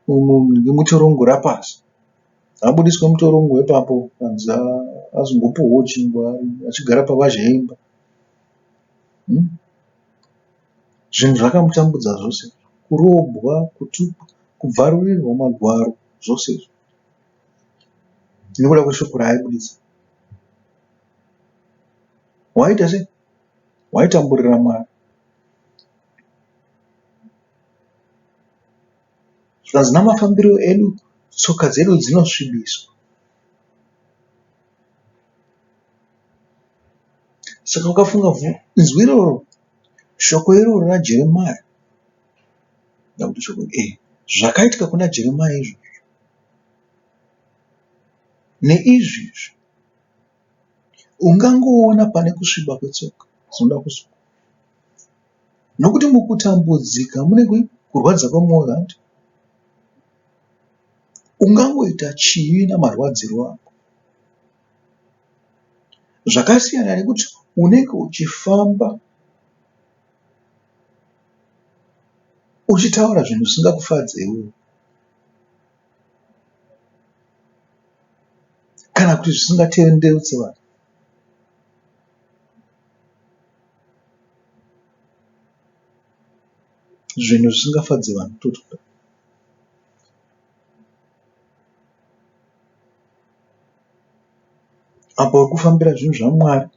[SPEAKER 1] mutorongo rapasi, abudiswe mutorongo wepapo, kanzi azongopuhwawo chingwa achigara pavazhaimba. Zvinhu zvakamutambudza zvose, kurobwa, kutukwa, kubvarurirwa magwaro, zvose izvo nekuda kweshoko raaibudisa. Waita sei? Waitamburira Mwari. Zvikanzi namafambiro edu tsoka dzedu dzinosvibiswa. Saka ukafunga inzwi iroro, shoko iroro raJeremiah, ndakuti shoko zvakaitika kuna Jeremiah izvozvo neizvizvi, ungangoona pane kusviba kwetsoka dzinoda kusukwa. Nokuti mukutambudzika mune kurwadza kwemwoyo handi. Ungangoita chivi namarwadziro ako. Zvakasiyana nekuti unenge uchifamba uchitaura zvinhu zvisingakufadze iwewe, kana kuti zvisingatenderutse vanhu. Zvinhu zvisingafadze vanhu totoda. Apa uri kufambira zvinhu zvaMwari,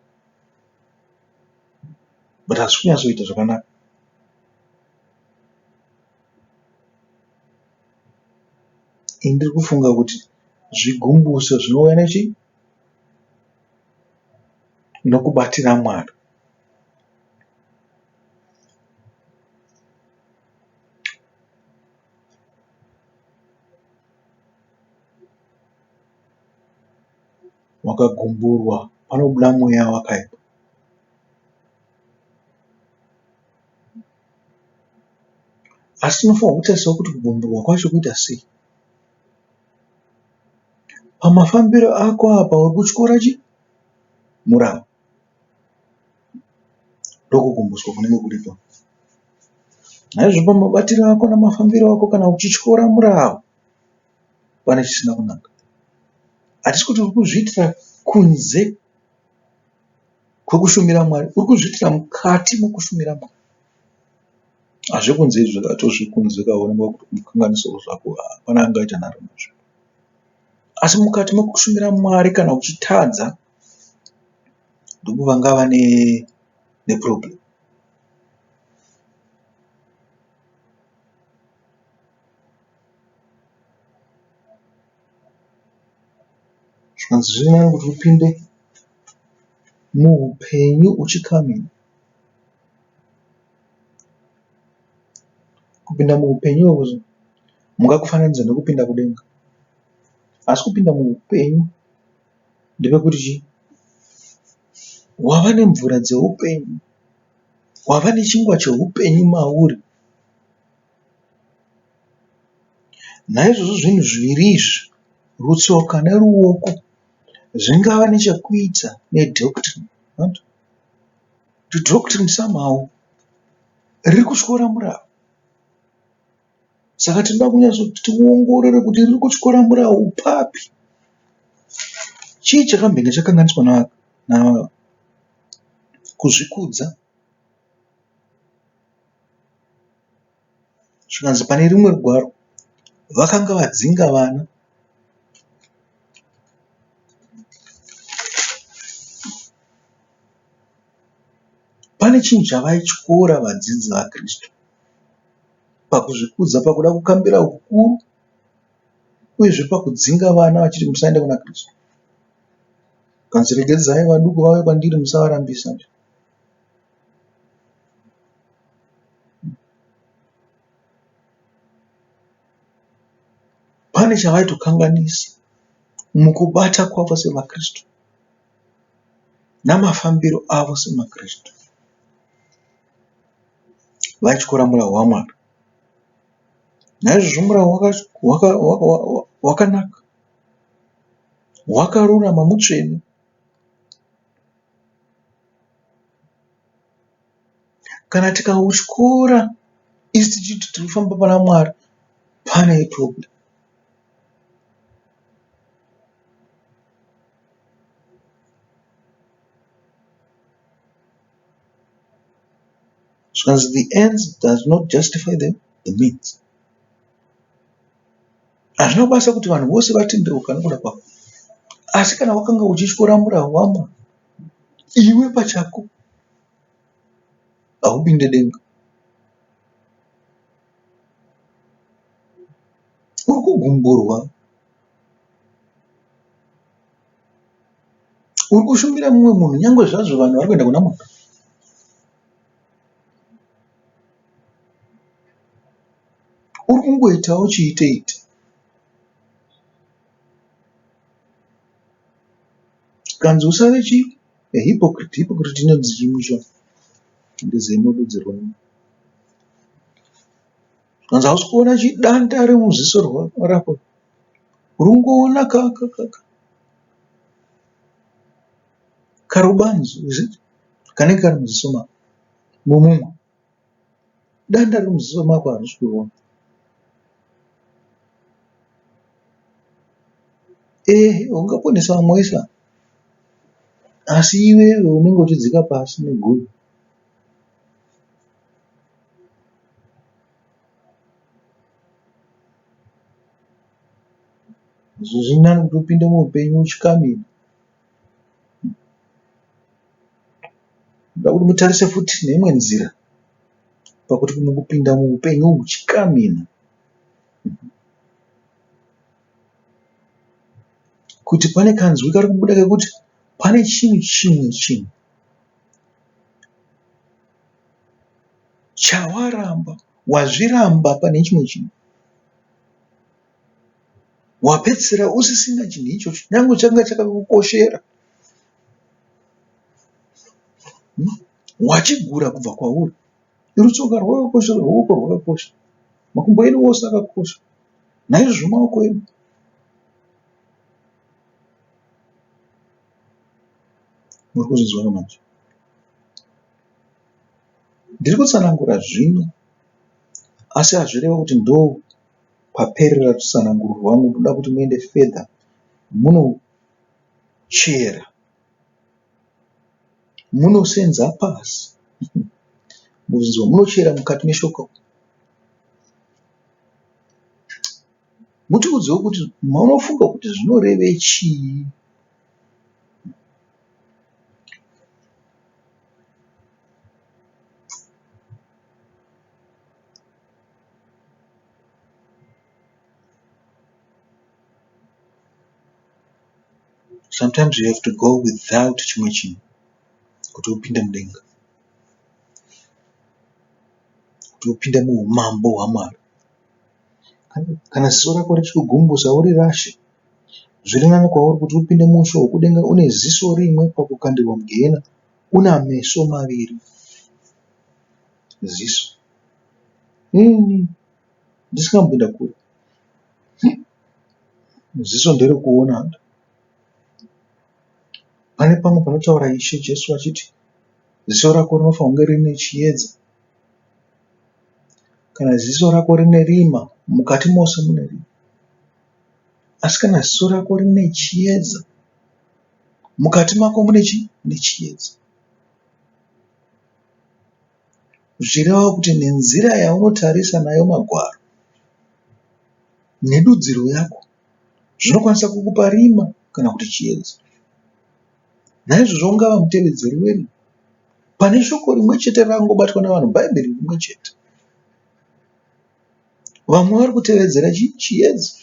[SPEAKER 1] but hazvi kunyatsoita zvakanaka. Ndiri kufunga kuti zvigumbuso zvinouya nechi nokubatira Mwari. Wakagumburwa, panobuda mweya wakaipa. Asi tinofanira kutarisawo kuti kugumburwa kwacho kuita sei. Pamafambiro ako apa uri kutyora murava, ndokugumbuswa kunenge kuripo. Naizvozvo pamabatiro ako namafambiro ako, kana uchityora murava, pane chisina kunaka. Hatisi kuti uri kuzviitira kunze kwekushumira Mwari, uri kuzviitira mukati mokushumira Mwari. Hazvekunze izvi zvakatozvikunze kaonekwa kuti mukanganisiro zvako hapana angaita nharo nazvo. Asi mukati mokushumira Mwari kana uchitadza, ndipo vangava neproblem. Zvikanzi zvirinani kuti upinde muupenyu uchikamina. Kupinda muupenyu uhu mungakufananidza nekupinda kudenga. Asi kupinda muupenyu ndepekuti wava nemvura dzeupenyu, wava nechingwa cheupenyu mauri. Naizvozvo zvinhu zviviri izvi, rutsoka neruoko, zvingava nechekuita nedoctrine. Kuti doctrine somehow riri kutyora murava. Saka tinoda kunyatsoti tiongorore kuti riri kutyora murava upapi. Chii chakambenge chakanganiswa na kuzvikudza. Zvikanzi pane rimwe rugwaro vakanga vadzinga vana pane chinhu chavaityora vadzidzi vaKristu pakuzvikudza, pakuda kukambira ukuru, uyezve pakudzinga vana vachiti musaenda kuna Kristu. Kanzi regedzai vaduku vauye kwandiri, musavarambisa. Pane chavaitokanganisa mukubata kwavo sevaKristu namafambiro avo semaKristu. Vaityora murayiro waMwari. Naizvozvo murayiro wakanaka, wakarurama, mutsvene. Kana tikautyora isi tichiti tiri kufamba pana Mwari, pane problem. Because the ends does not justify the means. Hazvina basa kuti vanhu vose vatendeuka nokuda kwako, asi kana wakanga uchityora murayiro waMwari, iwe pachako haupinde denga. Uri kugumburwa, uri kushumira mumwe munhu, nyangwe zvazvo vanhu vari kuenda kuna Mwari. Uri kungoitawo chiite-ite. Kanzi usave hypocrite. Hypocrite inonzi chimusha ndezemududzi rwavo. Kanzi hausi kuona chidanda remuziso rako, rungoona karubanzu kanenge kari muziso mako mumumwe. Danda remuziso mako harisi kuona. Ungaponesa vamwe wese, asi iwewe unenge uchidzika pasi neguyo. Zvinani kuti upinde muupenyu uchikamina. Ndoda kuti mutarise futi neimwe nzira pakuti mukupinda muupenyu uchikamina, kuti pane kanzwi kari kubuda kekuti pane chinhu chawaramba, wazviramba pane chimwe chinhu, wapedzisira usisina chinhu ichocho, nyangwe changa chakakukoshera, wachigura kubva kwauri. Rutsoka rwakakosha, ruoko rwakakosha, makumbo edu ose akakosha. Naizvozvo maoko edu muri kuzvizwana manje. Ndiri kutsanangura zvino, asi hazvireva kuti ndo paperera kutsananguro rwangu. Ndoda kuti muende fedha, munochera, munosenza pasi, munochera mukati meshoko. Mutiudzewo kuti munofunga kuti zvinoreve chii. Sometimes you have to go without chimwe chinhu kuti upinde mudenga, kuti upinde muumambo hwaMwari. Kana ziso rako richikugumbusa urirashe. Zviri nani kwauri kuti upinde musho hwekudenga une ziso rimwe pakukandirwa mugehena, una meso maviri. Ziso ndisingambinda kure. Ziso ndere kuona. Pane pamwe panotaura Ishe Jesu achiti ziso rako rinofanira kunge rine chiedza. Kana ziso rako rine rima, mukati mose mune rima. Asi kana ziso rako rine chiedza, mukati mako mune chiedza. Zvireva kuti nenzira yaunotarisa nayo magwaro nedudziro yako zvinokwanisa kukupa rima kana kuti chiedza. Naizvozvo ungava mutevedzeri weru, pane shoko rimwe chete rangobatwa navanhu, bhaibheri rimwe chete. Vamwe vari kutevedzera chiedza,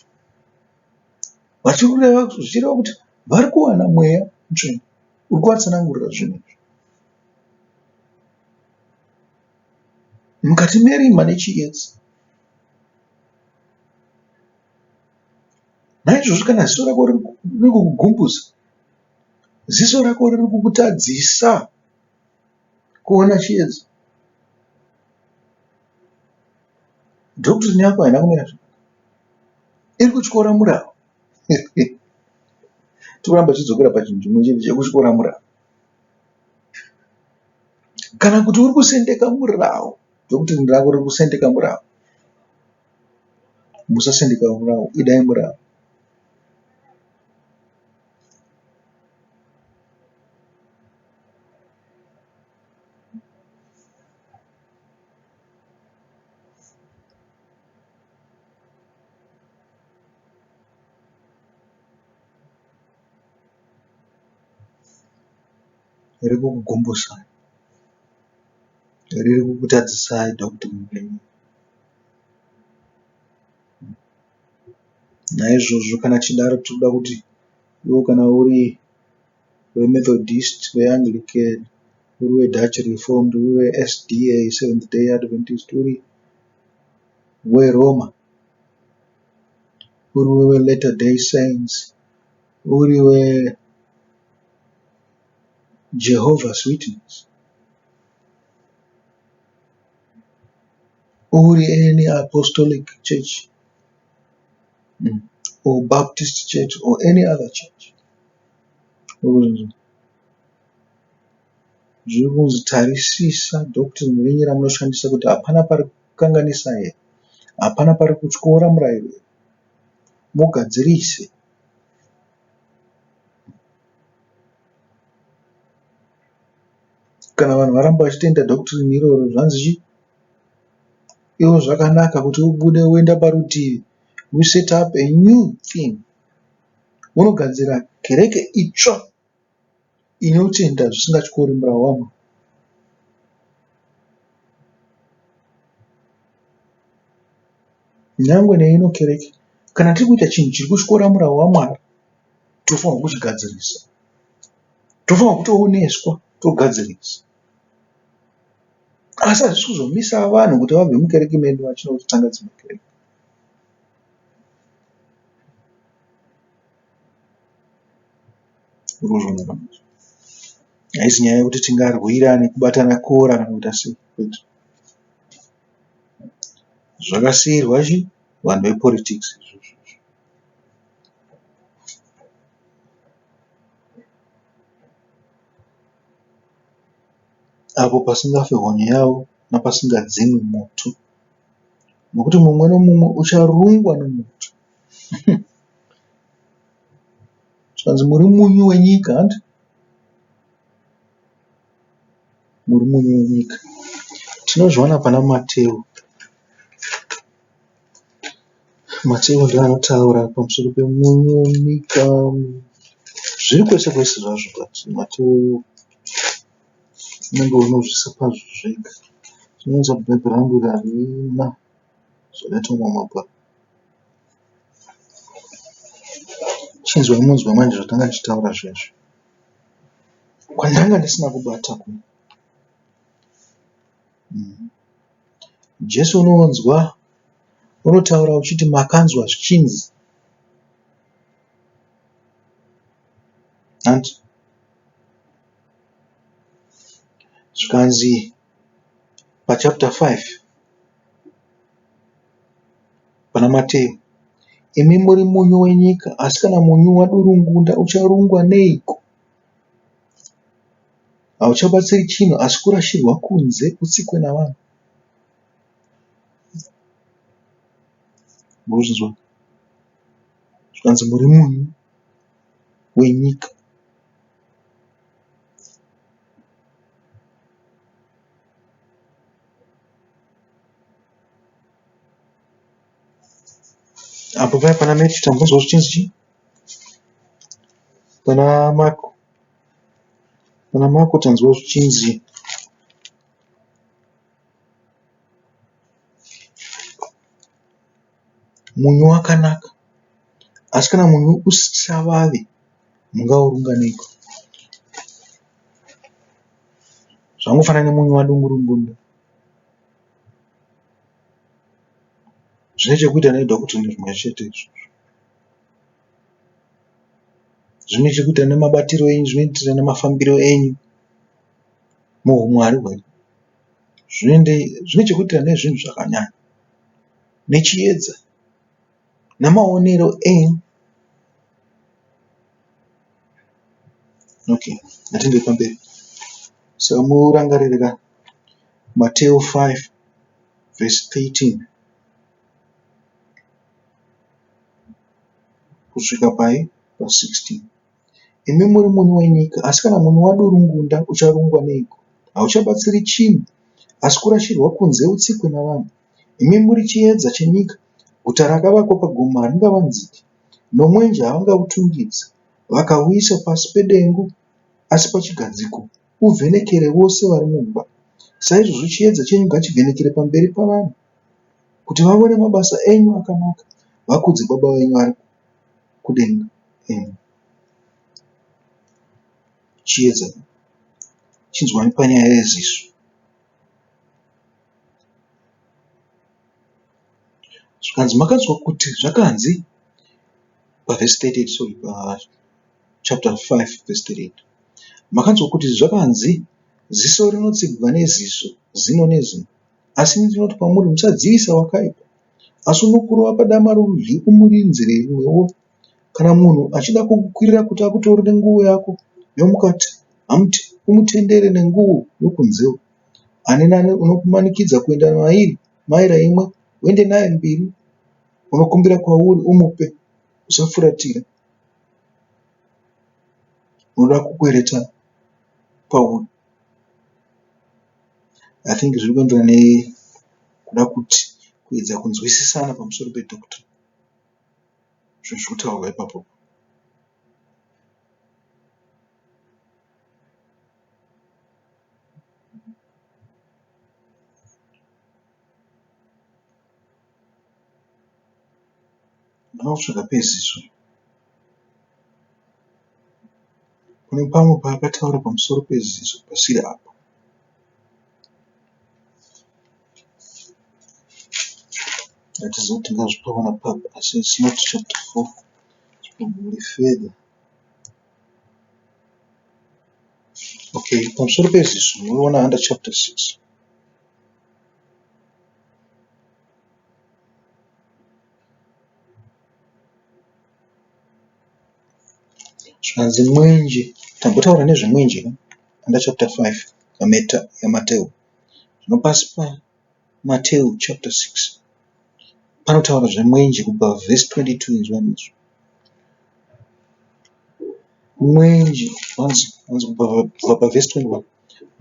[SPEAKER 1] vachikureva zvichireva kuti vari kuwana mweya mutsvene uri kuvatsanangurira zvinhu izvi. Mukati merima nechiedza. Naizvozvo kana ziso rako riri kukugumbuza, ziso rako riri kukutadzisa kuona chiedza, dhokirini yako haina kumira zvakanaka, iri kutyora murava. Tikuramba tichidzokera pachinhu chimwe chete chekutyora murava. Kana kuti uri kusendeka murava, dhokirini rako riri kusendeka murava, musasendeka murava, idai murava. Riri kukugumbusai, riri kukutadzisai dhokirini renyu. Naizvozvo kana tichidaro tinoda kuti iwo kana uri weMethodist, weAnglican, uri weDutch Reformed, uri weSDA, Seventh Day Adventist, uri weRoma, uri weLatter Day Saints, uri weJehovah's Witness, uri any apostolic church, or Baptist church, or any other church. Zviri kunzi tarisisa dhokirini renyu ramunoshandisa kuti hapana pari kukanganisa here, hapana pari kutyora murayiro here, mugadzirise. Kana vanhu varamba vachitenda dhokirini iroro, zvanzi chii? Iwo zvakanaka kuti ubude uenda parutivi, we set up a new thing. Unogadzira kereke itsva inotenda zvisingatyori murava waMwari. Nyangwe neino kereke, kana tiri kuita chinhu chiri kutyora murava waMwari, tofanirwa kuchigadzirisa, tofanirwa kutooneswa togadzirisa. Asi hazvisi kuzomisa vanhu kuti vabve mukereke medu vachida kutotanga dzimwe kereke. Haisi nyaya yekuti tingarwira nekubatana kora kana kuita sei, kwete. Zvakasiyirwa vanhu vepolitics. Apo pasingafe honye yavo napasingadzimwi moto, nokuti mumwe nomumwe ucharungwa nomoto. Zvanzi muri munyu wenyika, handi? Muri munyu wenyika. Tinozviona pana Mateo. Mateo ndiye anotaura pamusoro pemunyu wenyika. Zviri kwese kwese zvazvo, but Mateo unenge unozvisa pazvo zvega. Zvinoita background harina zvakaitwa mumapa. Chinzwa munzwa manje zvatanga ndichitaura zvezvo. Kwandanga ndisina kubata kumwe. Jesu unoonzwa, unotaura uchiti makanzwa zvichinzi. Handi? Zvikanzi pachapter 5 pana Mateo, imi muri munyu wenyika, asi kana munyu wadurungunda ucharungwa neiko? Hauchabatsiri chinhu asi kurashirwa kunze utsikwe navanhu. Muzvinzwa? Zvikanzi muri munyu wenyika. Apo paya pana Matthew tambonzwa zvichinzi chii? Pana Marko tanzwa zvichinzi munyu wakanaka, asi kana munyu usavave mungaurunga neiko? Zvangofanana nemunyu wadungurungundu. Zvine chekuita nedhokuta nezvimwe chete izvozvo. Zvine chekuita nemabatiro enyu, zvinoita nemafambiro enyu muumwari hwenyu. Zvine chekuita nezvinhu zvakanyanya, nechiedza, namaonero enyu. Okay, ngatinde pamberi. Saka murangaririra Mateo 5 verse 13 kusvika pa16. Imi muri munyu wenyika, asi kana munyu wadurungunda ucharungwa neiko? Hauchabatsiri chinhu, asi kurashirwa kunze utsikwe navanhu. Imi muri chiedza chenyika. Guta rakavakwa pagomo haringavanziki, nomwenje havangautungidza. Vakauisa pasi pedengu, asi pachigadziko uvhenekere vose vari mumba. Saizvozvo chiedza chenyu ngachivhenekere pamberi pavanhu, kuti vaone mabasa enyu akanaka, vakudze Baba venyu ari kudenga. Chiedza chinzwani panyaya yeziso. Zvikanzi makanzwa kuti zvakanzi pavhesi 38, sorry, pachapter 5 verse 38. Makanzwa kuti zvakanzi ziso rinotsigwa neziso, zino nezino. Asi ndinoti kwamuri, musadzivisa wakaipa, asi unokurova padama rorudyi umurinzire rimwewo. Kana munhu achida kukukwirira kuti akutorere nguo yako yomukati, hamuti umutendere nenguo yokunzewo. Ane nani unokumanikidza kuenda mairi imwe, uende naye 2. Unokumbira kwauri umupe, usafuratira. Unoda kukwereta pauri. I think zviri kuenderana nekuda kuti kuedza kunzwisisana pamusoro pedhokuta. Zvinhu zviri kutaurwa ipapo. Ndinotsvaga peziso. Kune pamwe paakataura pamusoro peziso pasiri apa. Hatizoti ndazvipaona papa, asi it's not chapter 4. It's probably further. Okay, pamusoro peziso munoona under chapter 6. Zvanzi mwenje, tambotaura nezvemwenje under chapter 5 yaMateo. Zvino pasi paMateo chapter 6 panotaura zvemwenje kubva verse 22 inzwaniswa. Mwenje wanzi kubva paverse 21.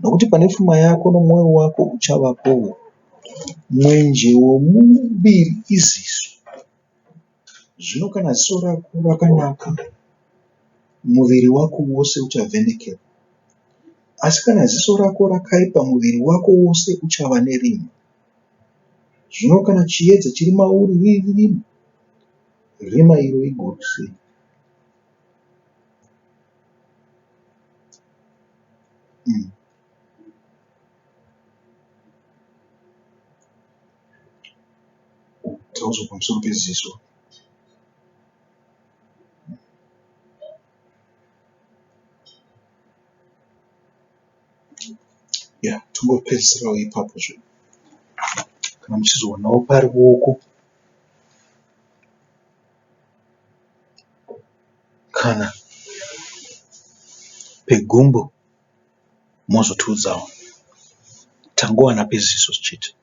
[SPEAKER 1] Nokuti pane pfuma yako nomwoyo wako uchavapowo. Mwenje womuviri iziso. Zvino kana ziso rako rakanaka, muviri wako wose uchavhenekera. Asi kana ziso rako rakaipa, muviri wako wose uchava nerima. Zvino kana chiedza chiri mauri riri rima, rima iro iguru sei? Tauzwa pamusoro peziso. Tongopedzisirawo ipapo zvinhu. Kana muchizoonawo pari ruoko kana pegumbo, mozotiudzawo. Tangowana peziso chete.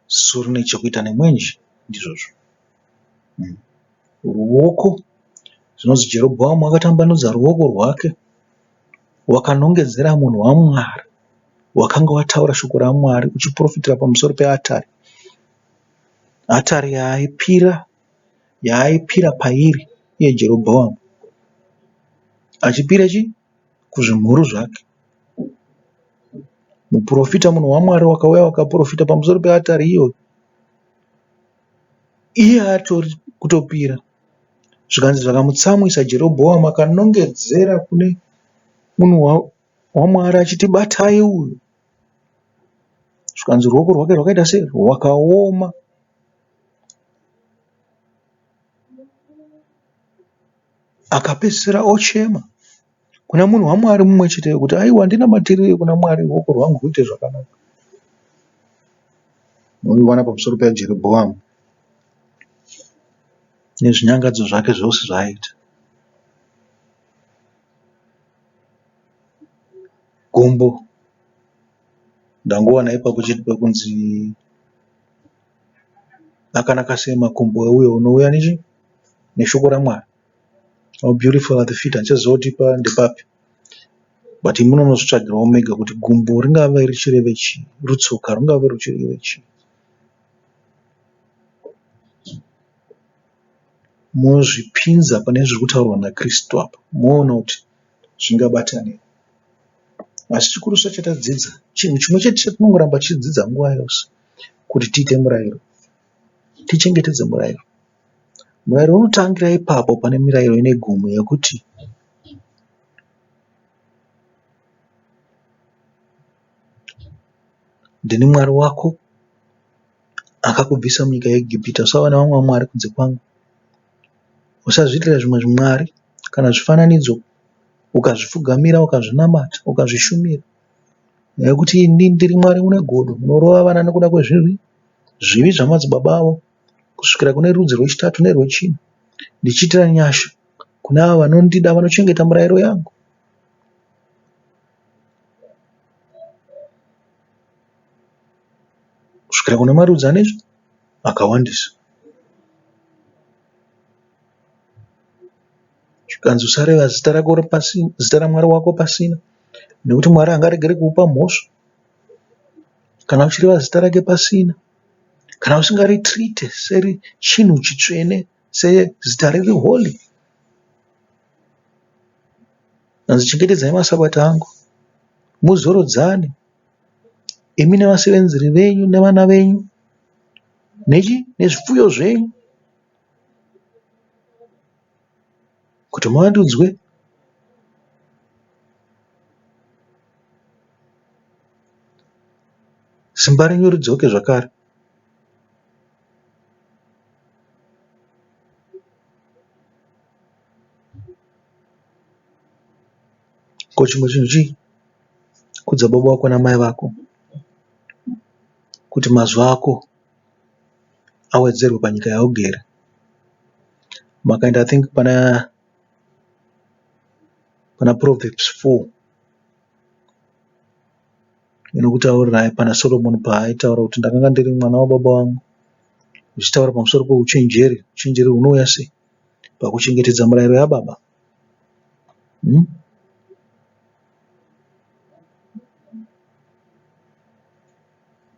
[SPEAKER 1] Ziso rine chekuita nemwenje, ndizvozvo. Ruoko, zvinonzi Jerobhoamu akatambanudza ruoko rwake, wakanongedzera munhu waMwari, wakanga wataura shoko raMwari uchiprofitira pamusoro peatari. Atari yaaipira pairi iye Jerobhoamu. Achipira kuzvimhuru zvake. Muprofita, munhu waMwari wakauya wakaprofita pamusoro peatari iyoyo. iye atori kutopira. Zvikanzi zvakamutsamwisa Jerobhoamu akanongedzera kune munhu waMwari achiti, batai uyu. Zvikanzi ruoko rwake rwakaita sei? Rwakaoma. Akapedzisira ochema kuna munhu waMwari mumwe cheteyo kuti aiwa, ndinamatirei kuna Mwari ruoko rwangu rwuite zvakanaka. Munoiwana pamusoro paJerobhoamu nezvinyangadzo zvake zvose zvaaita. Gombo ndangowana ipapo chete pekunzi akanaka sei makumbo euyo unouya neshoko raMwari. How beautiful are the feet. Handichaziva kuti ndepapi, but munonozvitsvagirawo mega kuti gumbo ringave richireve chii, rutsoka rungave ruchireve chii. Mozvipinza pane zviri kutaurwa naKristu apa, moona kuti zvingabatanei. Asi chikuru chatadzidza, chinhu chimwe chete chatinongoramba tichidzidza nguva yose, kuti tiite murayiro, tichengetedze murayiro. Murayiro unotangira ipapo pane mirayiro ine gumi yekuti ndini Mwari wako akakubvisa munyika yeIjipita, usava nevamwe vamwari kunze kwangu. Usazviitira zvimwe zvimwari kana zvifananidzo ukazvipfugamira, ukazvinamata, ukazvishumira. Nekuti ini ndiri Mwari une godo, unorova vana nekuda kwezvivi zvamadzibaba avo kusvikira kune rudzi rwechitatu nerwechina, ndichiitira nyasha kune avo vanondida, vanochengeta murayiro yangu. Kusvikira kune marudzi anezvo akawandisa. Zvikanzi usareva zita raMwari wako pasina, nekuti Mwari hangaregere kuupa mhosva kana uchireva zita rake pasina, kana usingaritrite seri chinhu chitsvene, sezita riri holi. Kanzi chengetedzai masabata angu, muzorodzane imi nevasevenzeri venyu nevana venyu nezvipfuyo zvenyu, kuti muvandudzwe. Simba renyu ridzoke zvakare. Ko chimwe chinhu chii? Kudza baba vako namai vako, kuti mazuva ako awedzerwe panyika yaugere. Makaenda I think pana Proverbs 4 inokutaurirai pana Solomon paaitaura kuti ndakanga ndiri mwana wababa vangu, uchitaura pamusoro peuchenjeri. Uchenjeri hunouya sei? Pakuchengetedza murayiro yababa.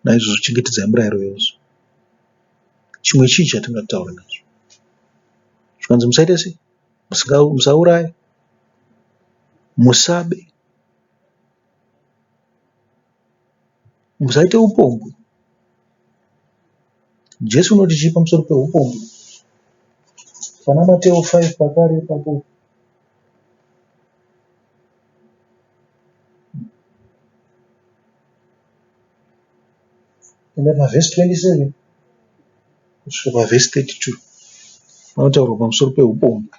[SPEAKER 1] Naizvozvo chengetedzai murayiro yose. Chimwe chii chatingataura nazvo? Zvikanzi musaite sei? Musauraye, musabe, musaite upombwe. Jesu unoti chii pamusoro peupombwe? Pana Mateo 5 pakare ipapo. Enda pavhesi 27 kusvika pavhesi 32 panotaurwa pamusoro peupombwe.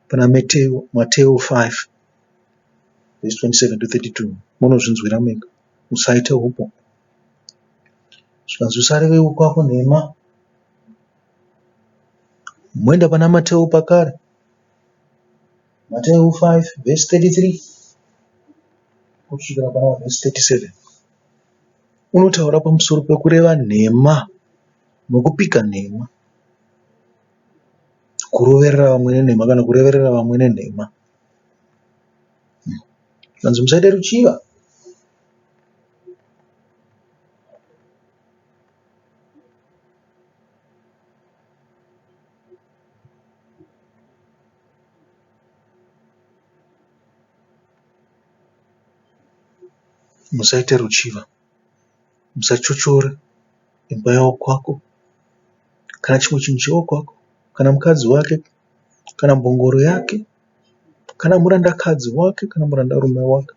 [SPEAKER 1] Pana Mateo 5 vhesi 27 to 32 munozvinzwira mega. Musaite upombwe. Zvikanzi usareve kwako nhema. Moenda pana Mateo pakare, Mateo 5 vhesi 33 kusvikira pana vhesi 37 unotaura pamusoro pekureva nhema nokupika nhema, kuroverera vamwe nenhema kana kureverera vamwe nenhema. Zvikanzi musaite ruchiva. Musaite ruchiva. Musachochore imba yakwako kana chimwe chinhu chewokwako, kana mukadzi wake, kana mbongoro yake, kana murandakadzi wake, kana murandarume wake.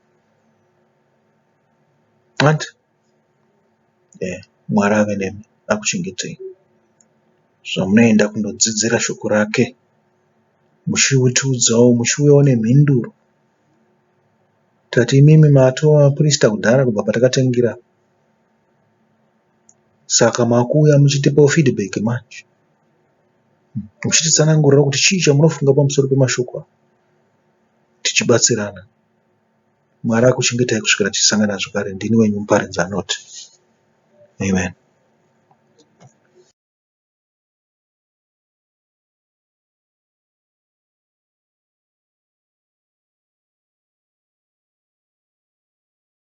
[SPEAKER 1] Mwari ave nemi akuchengetei. Zvamunoenda kundodzidzira shoko rake, muchiutiudzawo, muchiuyawo nemhinduro. Tati imimi matova vaprista kudhara kubva patakatangira, saka makuuya muchitipawo feedback manje, muchititsanangurira kuti chii chamunofunga pamusoro pemashoko aya, tichibatsirana. Mwari akuchengetai kusvikira tichisangana zvakare. Ndini wenyu muparidzi anoti. Amen.